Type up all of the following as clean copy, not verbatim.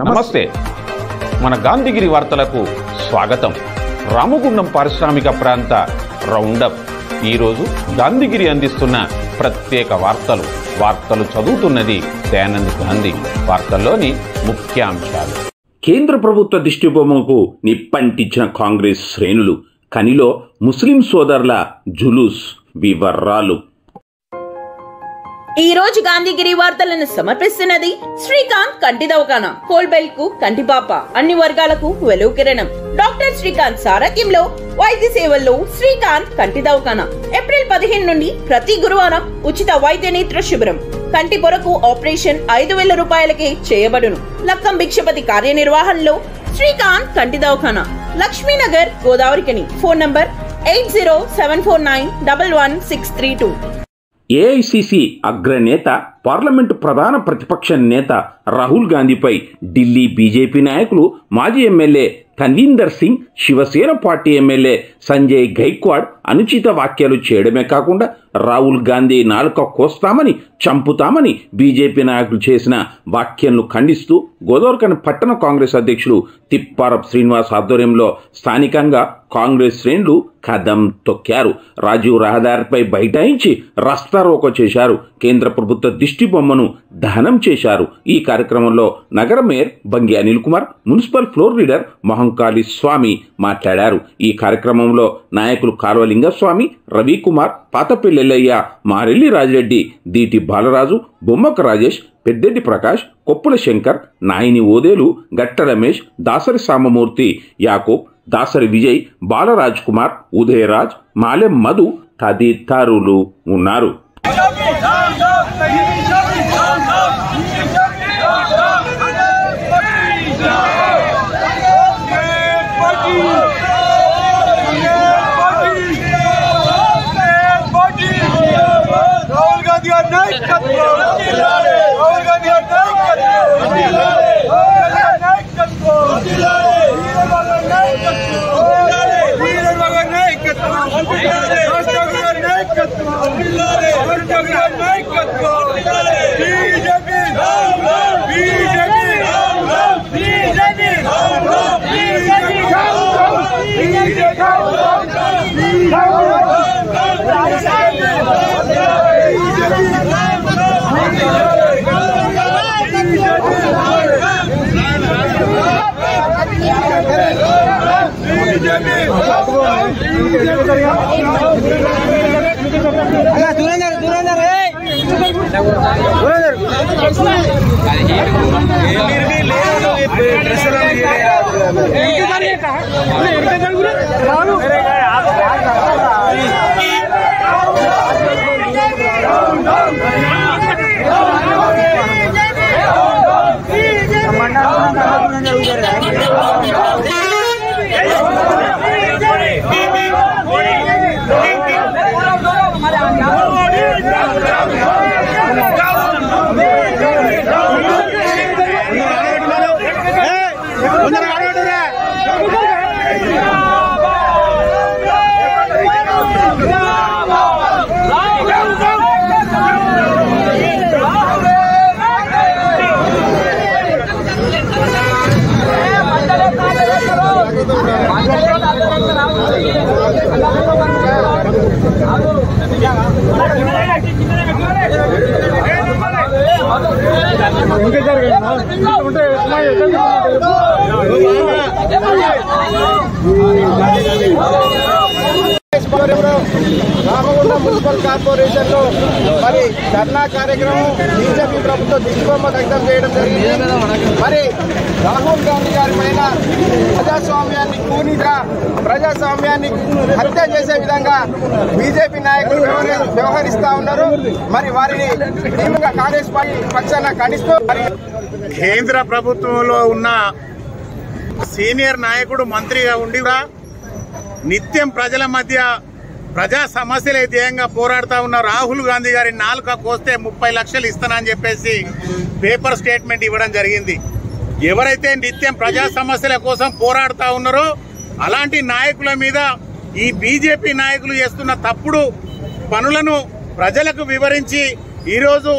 నమస్తే. మన గాంధీగిరి వార్తలకు స్వాగతం. రామగుండం పారిశ్రామిక ప్రాంత రౌండప్. ఈరోజు గాంధీగిరి అందిస్తున్న ప్రత్యేక వార్తలు చదువుతున్నది దయానంద్ గాంధీ. వార్తల్లోని ముఖ్యాంశాలు. కేంద్ర ప్రభుత్వ దిష్టిబొమ్మకు నిప్పంటించిన కాంగ్రెస్ శ్రేణులు. కనిలో ముస్లిం సోదరుల జులూస్. వివరాలు. ఈ రోజు గాంధీగిరి వార్తలను సమర్పిస్తున్నది శ్రీకాంత్ కంటి దవాఖానా. కోల్బెల్ట్ కు కంటిపాప, అన్ని వర్గాలకు వెలుగు కిరణం. డాక్టర్ శ్రీకాంత్ సారథ్యంలో వైద్య సేవల్లో శ్రీకాంత్ కంటి దవాఖానా. ఏప్రిల్ 15 నుండి ప్రతి గురువారం ఉచిత వైద్య నేత్ర శిబిరం. కంటి పొరకు ఆపరేషన్ 5,000 రూపాయలకే చేయబడును. లక్కం భిక్షపతి కార్యనిర్వహణలో శ్రీకాంత్ కంటి దవాఖానా, Lakshminagar, Godavarikhani. Phone number 8074911632. AICC అగ్రనేత, పార్లమెంటు ప్రధాన ప్రతిపక్ష నేత రాహుల్ గాంధీపై ఢిల్లీ బీజేపీ నాయకులు, మాజీ MLA Tanvinder Singh, Shiv Sena party MLA Sanjay Gaikwad అనుచిత వ్యాఖ్యలు చేయడమే కాకుండా రాహుల్ గాంధీ నాలుక కోస్తామని, చంపుతామని బీజేపీ నాయకులు చేసిన వ్యాఖ్యలను ఖండిస్తూ గోదావరిఖని పట్టణ కాంగ్రెస్ అధ్యక్షులు తిప్పారపు శ్రీనివాస్ ఆధ్వర్యంలో స్థానికంగా కాంగ్రెస్ శ్రేణులు కదం తొక్కారు. రాజీవ్ రహదారిపై బైఠాయించి రస్తారోకో చేశారు. కేంద్ర ప్రభుత్వ దిష్టి బొమ్మను దహనం చేశారు. ఈ కార్యక్రమంలో నగర mayor Bangi Anil Kumar, municipal floor leader Mahankali Swamy మాట్లాడారు. ఈ కార్యక్రమంలో నాయకులు కాల్వలింగస్వామి, రవికుమార్, పాతపెల్లెల్లయ్య, మారెల్లి రాజిరెడ్డి, దీటి బాలరాజు, బొమ్మక రాజేష్, పెద్దెడ్డి ప్రకాష్, కొప్పుల శంకర్, నాయిని ఓదేలు, గట్ట రమేష్, దాసరి సామమూర్తి, యాకూబ్, దాసరి విజయ్, బాలరాజ్ కుమార్, ఉదయరాజ్, మాలెం మధు తదితరులు ఉన్నారు. రామగుండం మున్సిపల్ కార్పొరేషన్ లో మరి ధర్నా కార్యక్రమం బీజేపీ ప్రభుత్వం దిష్టిబొమ్మ దగ్ధం చేయడం జరిగింది. మరి రాహుల్ గాంధీ గారి పైన ప్రజాస్వామ్యాన్ని హత్య చేసే విధంగా బీజేపీ నాయకులు వ్యవహరిస్తా ఉన్నారు. మరి వారిని కాంగ్రెస్ పార్టీ పక్షాన ఖండిస్తూ కేంద్ర ప్రభుత్వంలో ఉన్న సీనియర్ నాయకుడు, మంత్రిగా ఉండి నిత్యం ప్రజల మధ్య ప్రజా సమస్యలే ధ్యేయంగా పోరాడుతూ ఉన్న రాహుల్ గాంధీ గారి నాలుక కోస్తే 30 లక్షలు ఇస్తానని చెప్పేసి పేపర్ స్టేట్మెంట్ ఇవ్వడం జరిగింది. ఎవరైతే నిత్యం ప్రజా సమస్యల కోసం పోరాడుతూ ఉన్నారో అలాంటి నాయకుల మీద ఈ బీజేపీ నాయకులు చేస్తున్న తప్పుడు పనులను ప్రజలకు వివరించి ఈరోజు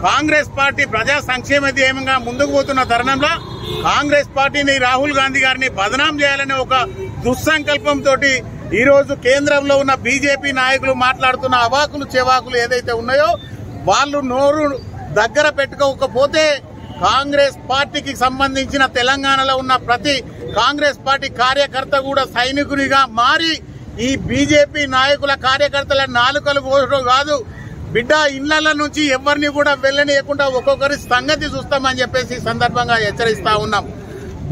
కాంగ్రెస్ పార్టీ ప్రజా సంక్షేమ ధ్యేయంగా ముందుకు పోతున్న తరుణంలో కాంగ్రెస్ పార్టీని రాహుల్ గాంధీ గారిని బదనాం చేయాలనే ఒక దుస్సంకల్పంతో ఈ రోజు కేంద్రంలో ఉన్న బీజేపీ నాయకులు మాట్లాడుతున్న అవాకులు చెవాకులు ఏదైతే ఉన్నాయో వాళ్ళు నోరు దగ్గర పెట్టుకోకపోతే కాంగ్రెస్ పార్టీకి సంబంధించిన తెలంగాణలో ఉన్న ప్రతి కాంగ్రెస్ పార్టీ కార్యకర్త కూడా సైనికునిగా మారి ఈ బీజేపీ నాయకుల కార్యకర్తల నాలుకలు కోసడం కాదు బిడ్డ ఇళ్ల నుంచి ఎవరిని కూడా వెళ్ళనీయకుండా ఒక్కొక్కరి సంగతి చూస్తామని చెప్పేసి సందర్భంగా హెచ్చరిస్తా ఉన్నాం.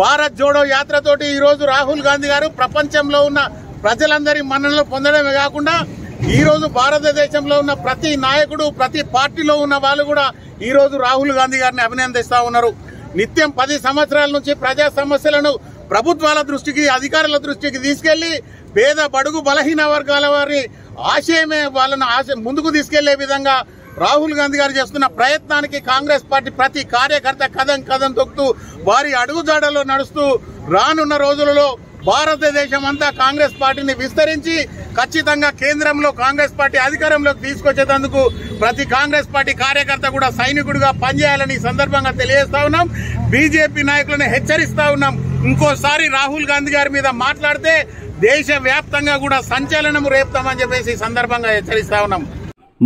భారత్ జోడో యాత్రతోటి ఈ రోజు రాహుల్ గాంధీ గారు ప్రపంచంలో ఉన్న ప్రజలందరి మన్ననలు పొందడమే కాకుండా ఈ రోజు భారతదేశంలో ఉన్న ప్రతి నాయకుడు ప్రతి పార్టీలో ఉన్న వాళ్ళు కూడా ఈ రోజు రాహుల్ గాంధీ గారిని అభినందిస్తా ఉన్నారు. నిత్యం 10 సంవత్సరాల నుంచి ప్రజా సమస్యలను ప్రభుత్వాల దృష్టికి అధికారుల దృష్టికి తీసుకెళ్లి పేద బడుగు బలహీన వర్గాల వారి ఆశయమే వాళ్ళను ముందుకు తీసుకెళ్లే విధంగా రాహుల్ గాంధీ గారు చేస్తున్న ప్రయత్నానికి కాంగ్రెస్ పార్టీ ప్రతి కార్యకర్త కదం తొక్కుతూ వారి అడుగుజాడలో నడుస్తూ రానున్న రోజులలో భారతదేశం అంతా కాంగ్రెస్ పార్టీని విస్తరించి ఖచ్చితంగా కేంద్రంలో కాంగ్రెస్ పార్టీ అధికారంలోకి తీసుకొచ్చేందుకు ప్రతి కాంగ్రెస్ పార్టీ కార్యకర్త కూడా సైనికుడిగా పనిచేయాలని సందర్భంగా తెలియజేస్తా ఉన్నాం. బీజేపీ నాయకులను హెచ్చరిస్తా ఉన్నాం. ఇంకోసారి రాహుల్ గాంధీ గారి మీద మాట్లాడితే దేశ వ్యాప్తంగా కూడా సంచలనం రేపుతామని చెప్పేసి సందర్భంగా హెచ్చరిస్తా ఉన్నాం.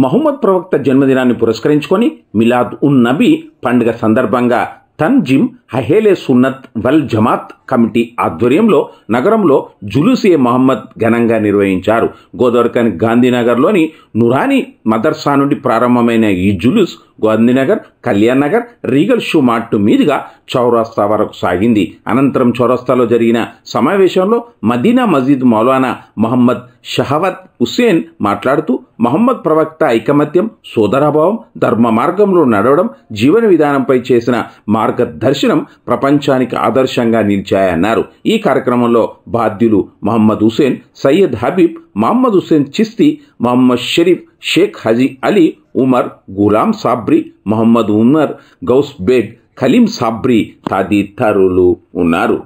మహమ్మద్ ప్రవక్త జన్మదినాన్ని పురస్కరించుకొని మిలాద్ ఉన్ నబీ పండుగ సందర్భంగా తన్జిమ్ అహేలే సున్నత్ వల్ జమాత్ కమిటీ ఆధ్వర్యంలో నగరంలో జులూసే మహమ్మద్ ఘనంగా నిర్వహించారు. గోదావరిఖని గాంధీనగర్లోని నురానీ మదర్సా నుండి ప్రారంభమైన ఈ జులూస్ Gandhinagar, Kalyan Nagar, Regal Shoe Mart మీదుగా చౌరస్తా వరకు సాగింది. అనంతరం చౌరస్తాలో జరిగిన సమావేశంలో మదీనా మస్జిద్ మౌలానా మహమ్మద్ షహవత్ హుస్సేన్ మాట్లాడుతూ మహమ్మద్ ప్రవక్త ఐకమత్యం, సోదరభావం, ధర్మ మార్గంలో నడవడం, జీవన విధానంపై చేసిన మార్గదర్శనం ప్రపంచానికి ఆదర్శంగా నిలిచాయన్నారు. ఈ కార్యక్రమంలో బాధ్యులు మహమ్మద్ హుస్సేన్, సయ్యద్ హబీబ్, మహమ్మద్ హుస్సేన్ చిస్తి, మహమ్మద్ షరీఫ్, షేక్ హజీ అలీ, ఉమర్, గులాం సాబ్రీ, మహమ్మద్ ఉమర్, గౌస్ బేగ్, ఖలీం సాబ్రీ తదితరులు ఉన్నారు.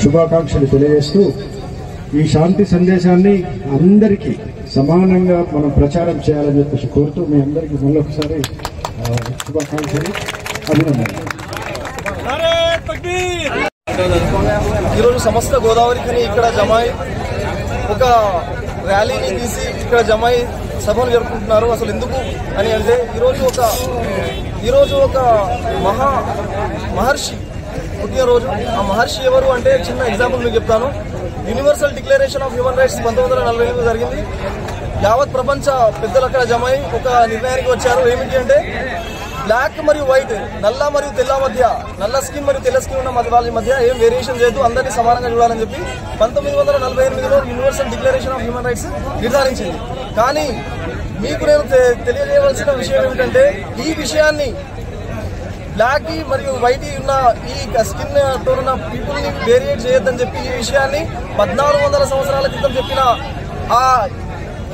శుభాకాంక్షలు తెలియజేస్తూ ఈ శాంతి సందేశాన్ని అందరికీ సమానంగా మనం ప్రచారం చేయాలని చెప్పేసి కోరుతూ మీ అందరికీ మళ్ళొకసారి శుభాకాంక్షలు, అభినందనలు. ఈరోజు సమస్త గోదావరిఖని ఇక్కడ జమాయి ఒక ర్యాలీని తీసి ఇక్కడ జమాయి సభను జరుపుకుంటున్నారు. అసలు ఎందుకు అని అంటే ఈరోజు ఒక మహర్షి పుట్టినరోజు. ఆ మహర్షి ఎవరు అంటే చిన్న ఎగ్జాంపుల్ మీకు చెప్తాను. Universal declaration of human rights 1948 జరిగింది. యావత్ ప్రపంచ పెద్దలు అక్కడ జమై ఒక నిర్ణయానికి వచ్చారు. ఏమిటి అంటే బ్లాక్ మరియు వైట్, నల్ల మరియు తెల్ల మధ్య, నల్ల స్కిన్ మరియు తెల్ల స్కిన్ ఉన్న వాళ్ళ మధ్య ఏం వేరియేషన్ చేయొద్దు, అందరినీ సమానంగా చూడాలని చెప్పి 1948లో universal declaration of human rights నిర్ధారించింది. కానీ మీకు నేను తెలియజేయవలసిన విషయం ఏమిటంటే ఈ విషయాన్ని బ్లాక్ మరియు వైట్ ఉన్న ఈ స్కిన్ తో ఉన్న పీపుల్ ని వేరియేట్ చేయొద్దని చెప్పి ఈ విషయాన్ని 1400 సంవత్సరాల క్రితం చెప్పిన ఆ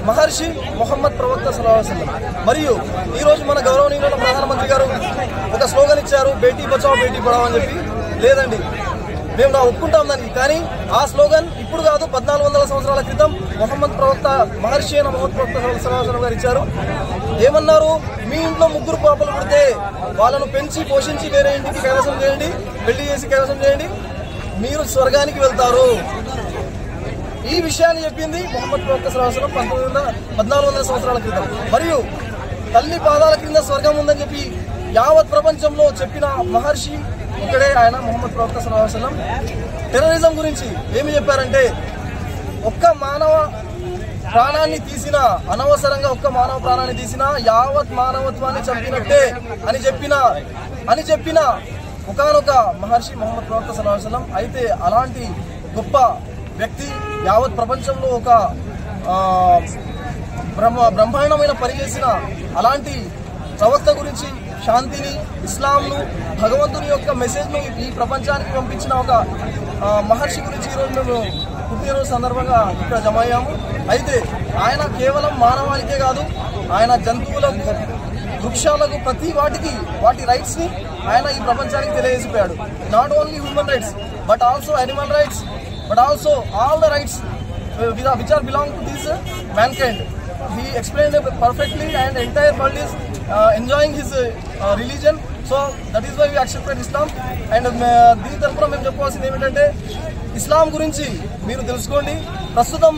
మహర్షి మొహమ్మద్ ప్రవక్త సల్లల్లాహు అలైహి వసల్లం. మరియు ఈ రోజు మన గౌరవనీయులైన ప్రధానమంత్రి గారు ఒక స్లోగన్ ఇచ్చారు, బేటీ బచావో బేటీ పడావో అని చెప్పి. లేదండి, మేము ఒప్పుకుంటాం దానికి. కానీ ఆ స్లోగన్ ఇప్పుడు కాదు, 1400 సంవత్సరాల క్రితం మొహమ్మద్ ప్రవక్త మహర్షి అయిన మొహమ్మద్ ప్రవక్త సల్లల్లాహు అలైహి వసల్లం గారు ఇచ్చారు. ఏమన్నారు? మీ ఇంట్లో 3 పాపలు పుడితే వాళ్ళను పెంచి పోషించి వేరే ఇంటికి కైవసం చేయండి, పెళ్లి చేసి కైవసం చేయండి, మీరు స్వర్గానికి వెళ్తారు. ఈ విషయాన్ని చెప్పింది మొహమ్మద్ ప్రవక్త సల్లల్లాహు అలైహి వసల్లం 1400 సంవత్సరాల క్రితం. మరియు తల్లి పాదాల క్రింద స్వర్గం ఉందని చెప్పి యావత్ ప్రపంచంలో చెప్పిన మహర్షి ఇక్కడే ఆయన మొహమ్మద్ ప్రవక్త సల్లల్లాహు అలైహి వసల్లం. టెర్రరిజం గురించి ఏమి చెప్పారంటే ఒక్క మానవ ప్రాణాన్ని తీసినా, అనవసరంగా ఒక్క మానవ ప్రాణాన్ని తీసినా యావత్ మానవత్వాన్ని చంపినట్టే అని చెప్పిన ఒకానొక మహర్షి మొహమ్మద్ ప్రవక్త సల్లల్లాహు అలైహి వసల్లం. అయితే అలాంటి గొప్ప వ్యక్తి యావత్ ప్రపంచంలో ఒక బ్రహ్మాండమైన పని చేసిన అలాంటి ప్రవక్త గురించి, శాంతిని, ఇస్లాంను, భగవంతుని యొక్క మెసేజ్ను ఈ ప్రపంచానికి పంపించిన ఒక మహర్షి గురించి ఈరోజు మేము పుట్టినరోజు సందర్భంగా ఇక్కడ జమ అయ్యాము. అయితే ఆయన కేవలం మానవాళికే కాదు, ఆయన జంతువులకు, వృక్షాలకు, ప్రతి వాటి రైట్స్ ని ఆయన ఈ ప్రపంచానికి తెలియజేసిపోయాడు. Not only human rights but also animal rights, but also all the rights which are belong to this mankind. He explained it perfectly and entire world is enjoying his religion. So that is why we accepted Islam. And దీని తరపున మేము చెప్పుకోవాల్సింది ఏమిటంటే ఇస్లాం గురించి మీరు తెలుసుకోండి. ప్రస్తుతం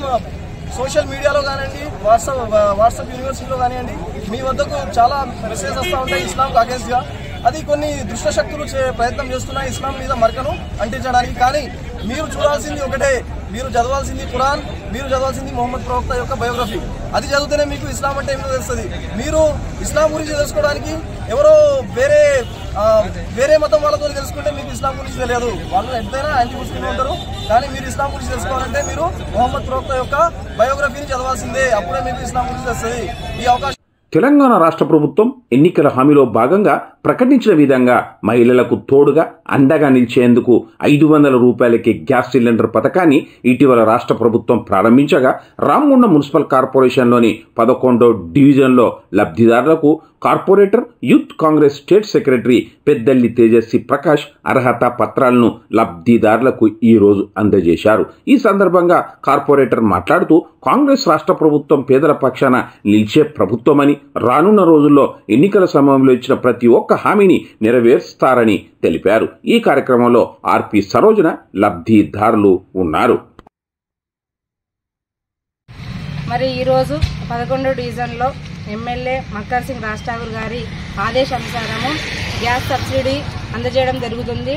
social మీడియాలో కానివ్వండి, వాట్సాప్ యూనివర్సిటీలో కానివ్వండి, మీ వద్దకు చాలా మెసేజ్ వస్తూ ఉంటాయి ఇస్లాంకు అగేన్స్ట్గా. అది కొన్ని దుష్ట శక్తులు ప్రయత్నం చేస్తున్నాయి ఇస్లాం మీద మరకను అంటించడానికి. కానీ మీరు చూడాల్సింది ఒకటే, మీరు చదవాల్సింది ఖురాన్, మీరు చదవాల్సింది మొహమ్మద్ ప్రవక్త యొక్క బయోగ్రఫీ. అది చదివితేనే మీకు ఇస్లాం అంటే ఏమిటో తెలుస్తుంది. మీరు ఇస్లాం గురించి తెలుసుకోవడానికి ఎవరో వేరే మతం వాళ్ళతో తెలుసుకుంటే మీకు ఇస్లాం గురించి తెలియదు. వాళ్ళు ఎంతైనా యాంటీ ముస్లింలు ఉంటారు, కానీ మీరు ఇస్లాం గురించి తెలుసుకోవాలంటే మీరు మొహమ్మద్ ప్రవక్త యొక్క బయోగ్రఫీని చదవాల్సిందే. అప్పుడే మీకు ఇస్లాం గురించి తెలుస్తుంది. ఈ అవకాశం తెలంగాణ రాష్ట్ర ప్రభుత్వం ఎన్నికల హామీలో భాగంగా ప్రకటించిన విధంగా మహిళలకు తోడుగా అండగా నిలిచేందుకు 500 రూపాయలకి గ్యాస్ సిలిండర్ పథకాన్ని ఇటీవల రాష్ట్ర ప్రభుత్వం ప్రారంభించగా రామగుండం మున్సిపల్ కార్పొరేషన్లోని 11వ డివిజన్లో లబ్ధిదారులకు corporator youth Congress state secretary Peddalli Tejasvi Prakash అర్హత పత్రాలను లబ్ధిదారులకు ఈరోజు అందజేశారు. ఈ సందర్భంగా కార్పొరేటర్ మాట్లాడుతూ కాంగ్రెస్ రాష్ట్ర ప్రభుత్వం పేదల పక్షాన నిలిచే ప్రభుత్వమని, రానున్న రోజుల్లో ఎన్నికల సమయంలో ఇచ్చిన ప్రతి ఒక్క హామీని నెరవేరుస్తారని తెలిపారు. ఈ కార్యక్రమంలో ఆర్పి సరోజన లబ్ధిదారులు ఉన్నారు. మరి ఈరోజు 11వ డివిజన్లో ఎమ్మెల్యే మక్కర్ సింగ్ రాజ్ ఠాకూర్ గారి ఆదేశానుసారము గ్యాస్ సబ్సిడీ అందజేయడం జరుగుతుంది.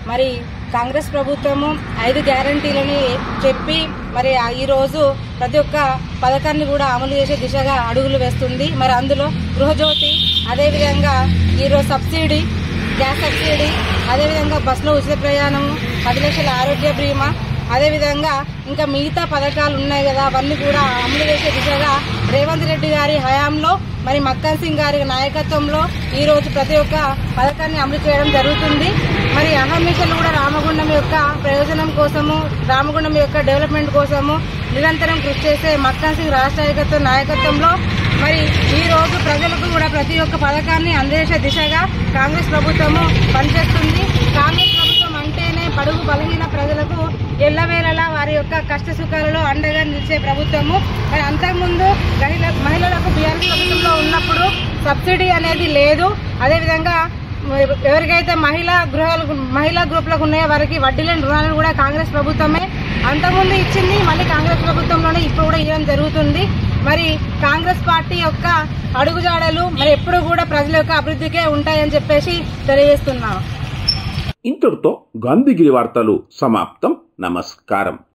మరి కాంగ్రెస్ ప్రభుత్వము 5 గ్యారంటీలని చెప్పి మరి ఈరోజు ప్రతి ఒక్క పథకాన్ని కూడా అమలు చేసే దిశగా అడుగులు వేస్తుంది. మరి అందులో గృహజ్యోతి, అదేవిధంగా ఈరోజు సబ్సిడీ, గ్యాస్ సబ్సిడీ, అదేవిధంగా బస్సులో ఉచిత ప్రయాణము, 10 లక్షల ఆరోగ్య బీమా, అదేవిధంగా ఇంకా మిగతా పథకాలు ఉన్నాయి కదా, అవన్నీ కూడా అమలు చేసే దిశగా రేవంత్ రెడ్డి గారి హయాంలో మరి మక్కర్ సింగ్ గారి నాయకత్వంలో ఈరోజు ప్రతి ఒక్క పథకాన్ని అమలు చేయడం జరుగుతుంది. మరి అహర్నిశలు కూడా రామగుండం యొక్క ప్రయోజనం కోసము, రామగుండం యొక్క డెవలప్మెంట్ కోసము నిరంతరం కృషి చేసే మక్కర్ సింగ్ రాష్ట్ర నాయకత్వంలో మరి ఈ రోజు ప్రజలకు కూడా ప్రతి ఒక్క పథకాన్ని అందజేసే దిశగా కాంగ్రెస్ ప్రభుత్వము పనిచేస్తుంది. కాంగ్రెస్ ప్రభుత్వం అంటేనే బడుగు బలహీన ప్రజలకు ఎల్లవేళలా వారి యొక్క కష్ట సుఖాలలో అండగా నిలిచే ప్రభుత్వము. మరి అంతకుముందు మహిళలకు బీఆర్ఎస్ ప్రభుత్వంలో ఉన్నప్పుడు సబ్సిడీ అనేది లేదు. అదేవిధంగా ఎవరికైతే మహిళా గ్రూపులకు ఉన్నాయో వారికి వడ్డీ లేని రుణాలను కూడా కాంగ్రెస్ ప్రభుత్వమే అంతకుముందు ఇచ్చింది. మళ్ళీ కాంగ్రెస్ ప్రభుత్వంలోనే ఇప్పుడు కూడా ఇవ్వడం జరుగుతుంది. మరి కాంగ్రెస్ పార్టీ యొక్క అడుగుజాడలు మరి ఎప్పుడు కూడా ప్రజల యొక్క అభివృద్ధికే ఉంటాయని చెప్పేసి తెలియజేస్తున్నాం. ఇంతటితో గాంధీగిరి వార్తలు సమాప్తం. నమస్కారం.